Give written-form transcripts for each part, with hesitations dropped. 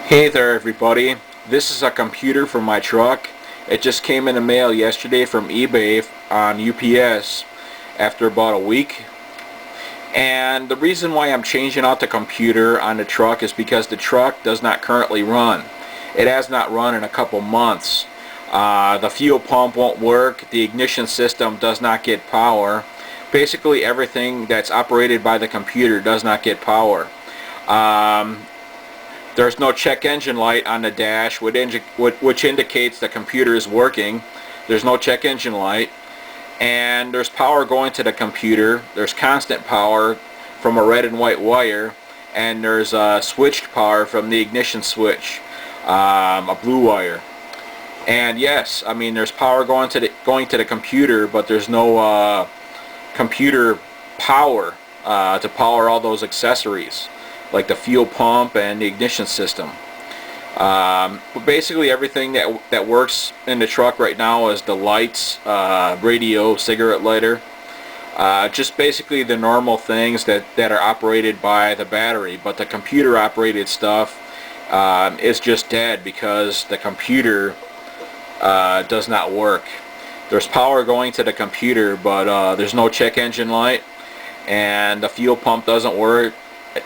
Hey there everybody, this is a computer for my truck. It just came in the mail yesterday from eBay on UPS after about a week. And the reason why I'm changing out the computer on the truck is because the truck does not currently run. It has not run in a couple months. The fuel pump won't work, the ignition system does not get power. Basically everything that's operated by the computer does not get power. There's no check engine light on the dash, which indicates the computer is working. There's no check engine light. And there's power going to the computer. There's constant power from a red and white wire. And there's switched power from the ignition switch, a blue wire. And yes, I mean there's power going to the computer, but there's no computer power to power all those accessories, like the fuel pump and the ignition system. But basically everything that works in the truck right now is the lights, radio, cigarette lighter, just basically the normal things that are operated by the battery. But the computer operated stuff is just dead because the computer does not work. There's power going to the computer, but there's no check engine light, and the fuel pump doesn't work.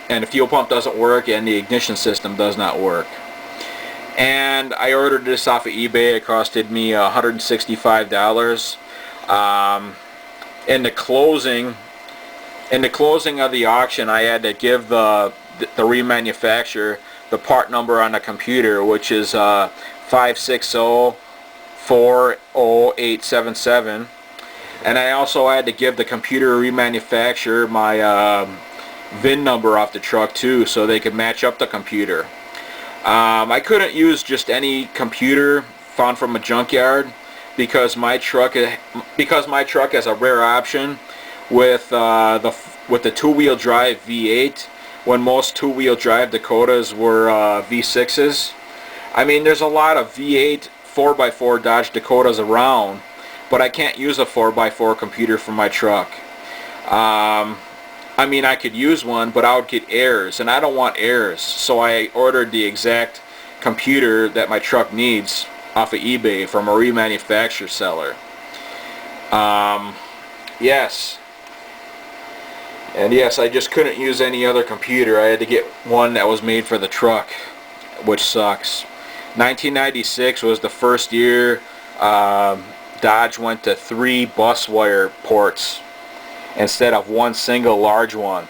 And the ignition system does not work. And I ordered this off of eBay. It costed me $165. In the closing of the auction, I had to give the remanufacturer the part number on the computer, which is 560-40877. And I also had to give the computer remanufacturer my VIN number off the truck too, so they could match up the computer. I couldn't use just any computer found from a junkyard because my truck has a rare option with the two-wheel drive V8, when most two-wheel drive Dakotas were V6s. I mean, there's a lot of V8 4x4 Dodge Dakotas around, but I can't use a 4x4 computer for my truck. I mean, I could use one, but I would get errors, and I don't want errors. So I ordered the exact computer that my truck needs off of eBay from a remanufactured seller. Yes. And yes, I just couldn't use any other computer. I had to get one that was made for the truck, which sucks. 1996 was the first year Dodge went to 3 bus wire ports instead of one single large one.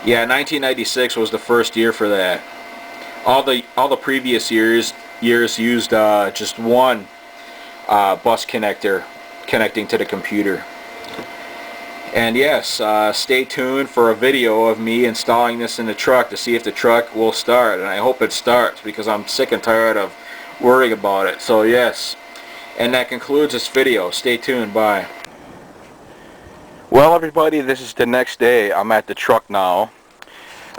Yeah, 1996 was the first year for that. All the previous years used just one bus connector connecting to the computer. And yes, stay tuned for a video of me installing this in the truck to see if the truck will start, and I hope it starts because I'm sick and tired of worrying about it. So yes, and that concludes this video. Stay tuned. Bye. Well everybody, this is the next day. I'm at the truck now.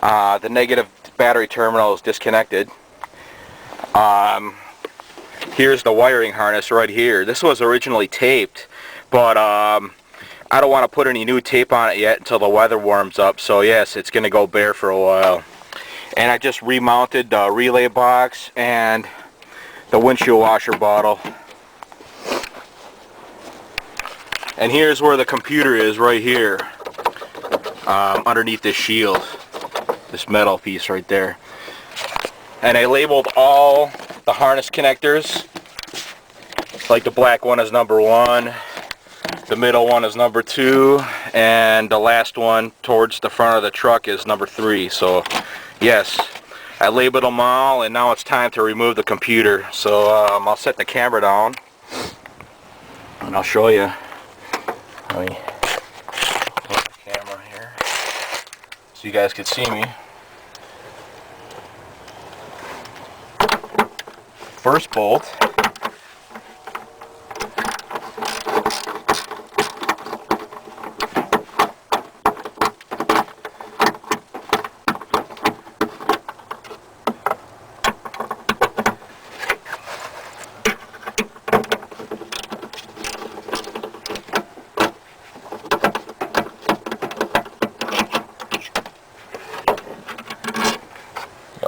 The negative battery terminal is disconnected. Here's the wiring harness right here. This was originally taped, but I don't want to put any new tape on it yet until the weather warms up. So yes, it's going to go bare for a while. And I just remounted the relay box and the windshield washer bottle. And here's where the computer is, right here, underneath this shield, this metal piece right there. And I labeled all the harness connectors. Like the black one is number 1, the middle one is number 2, and the last one towards the front of the truck is number 3. So yes, I labeled them all, and now it's time to remove the computer. So I'll set the camera down and I'll show you. Let me put the camera here so you guys can see me. First bolt.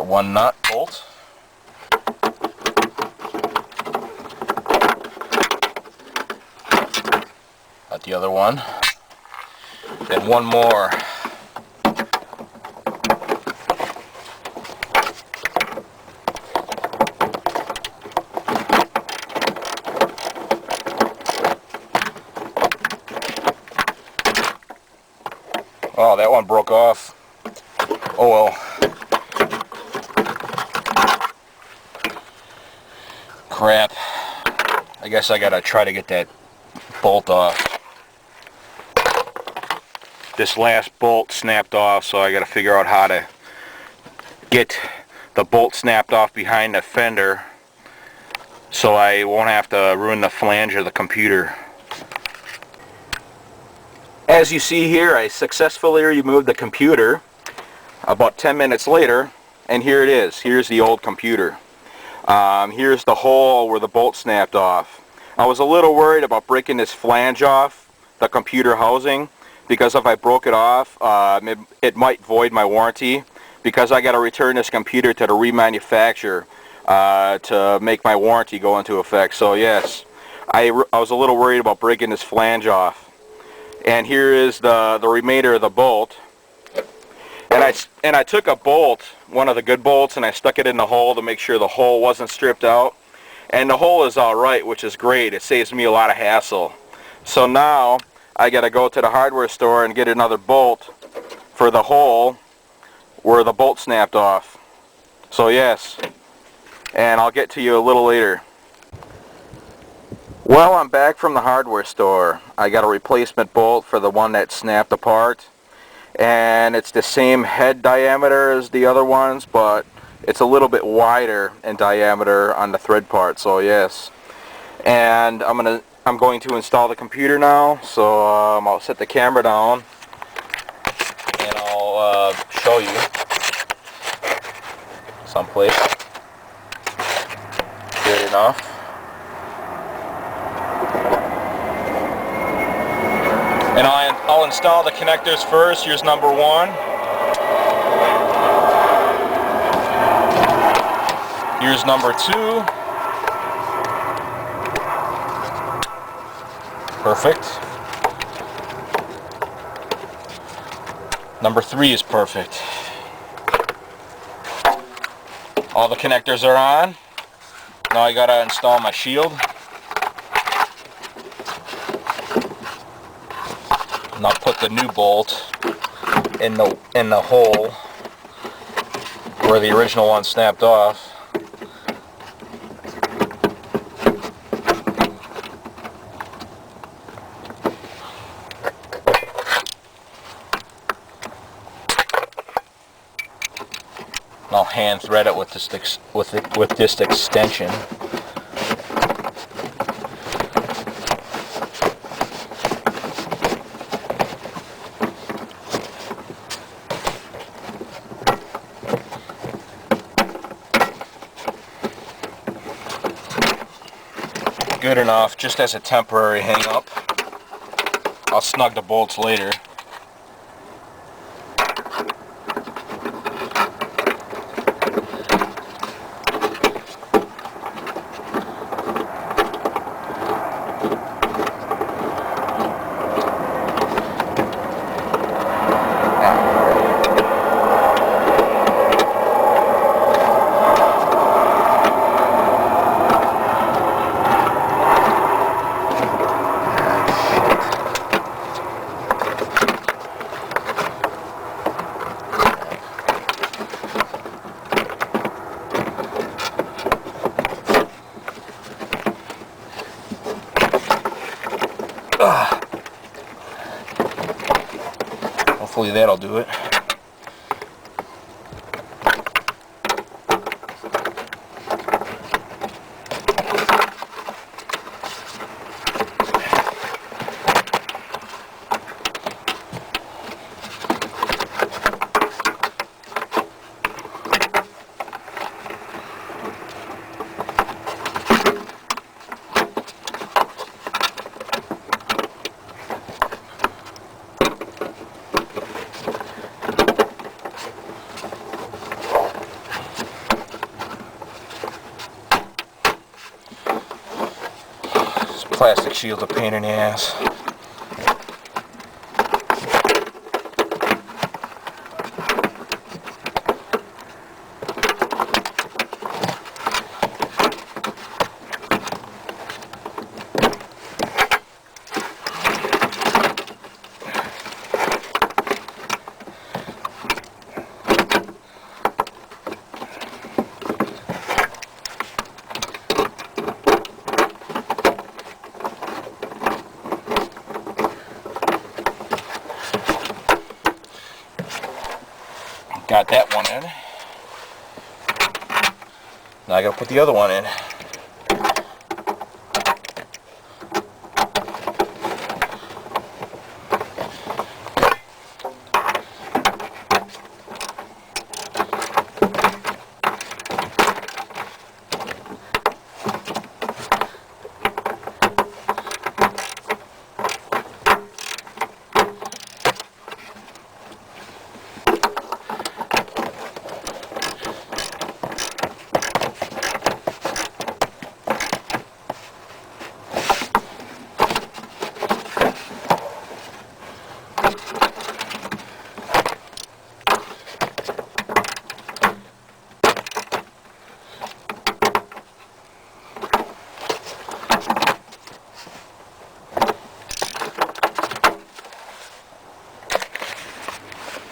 Got one nut bolt. Got the other one. Then one more. Oh, that one broke off. Oh well. Crap. I guess I gotta try to get that bolt off. This last bolt snapped off, so I gotta figure out how to get the bolt snapped off behind the fender so I won't have to ruin the flange of the computer. As you see here, I successfully removed the computer about 10 minutes later, and here it is. Here's the old computer. Here's the hole where the bolt snapped off. I was a little worried about breaking this flange off the computer housing, because if I broke it off, it might void my warranty, because I got to return this computer to the remanufacturer to make my warranty go into effect. So yes, I was a little worried about breaking this flange off. And here is the remainder of the bolt. And I took a bolt, one of the good bolts, and I stuck it in the hole to make sure the hole wasn't stripped out. And the hole is alright, which is great. It saves me a lot of hassle. So now I gotta go to the hardware store and get another bolt for the hole where the bolt snapped off. So yes, and I'll get to you a little later. Well, I'm back from the hardware store. I got a replacement bolt for the one that snapped apart, and it's the same head diameter as the other ones, but it's a little bit wider in diameter on the thread part. So yes, and I'm going to install the computer now. So I'll set the camera down and I'll show you someplace. Good enough. And I'll install the connectors first. Here's number one. Here's number two. Perfect. Number three is perfect. All the connectors are on. Now I gotta install my shield. And I'll put the new bolt in the hole where the original one snapped off. And I'll hand thread it with this extension. Good enough, just as a temporary hang up. I'll snug the bolts later. Hopefully that'll do it. plastic shield's a pain in the ass. Got that one in. Now I gotta put the other one in.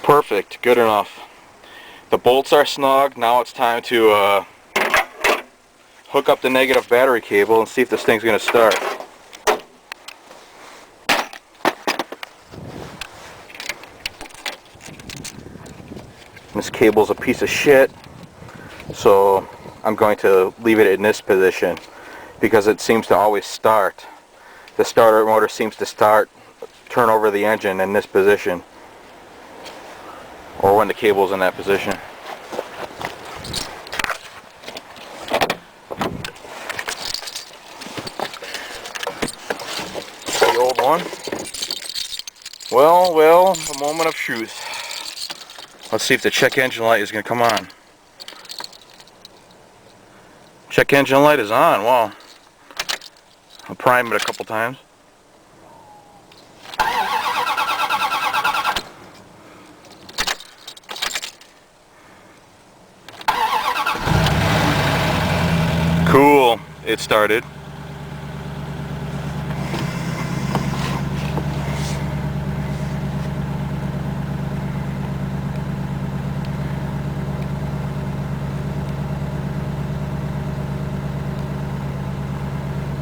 Perfect, good enough. The bolts are snug. Now it's time to hook up the negative battery cable and see if this thing's going to start. This cable's a piece of shit, so I'm going to leave it in this position because it seems to always start. The starter motor seems to turn over the engine in this position, or when the cable's in that position. The old one. Well, a moment of truth. Let's see if the check engine light is going to come on. Check engine light is on. Wow. I'll prime it a couple times. Cool, it started.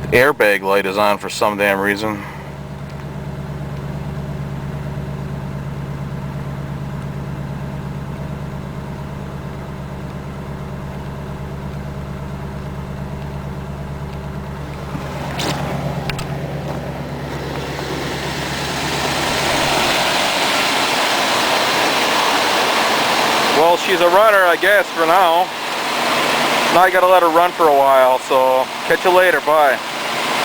The airbag light is on for some damn reason. Well, she's a runner, I guess, for now. Now I gotta let her run for a while, so catch you later, bye.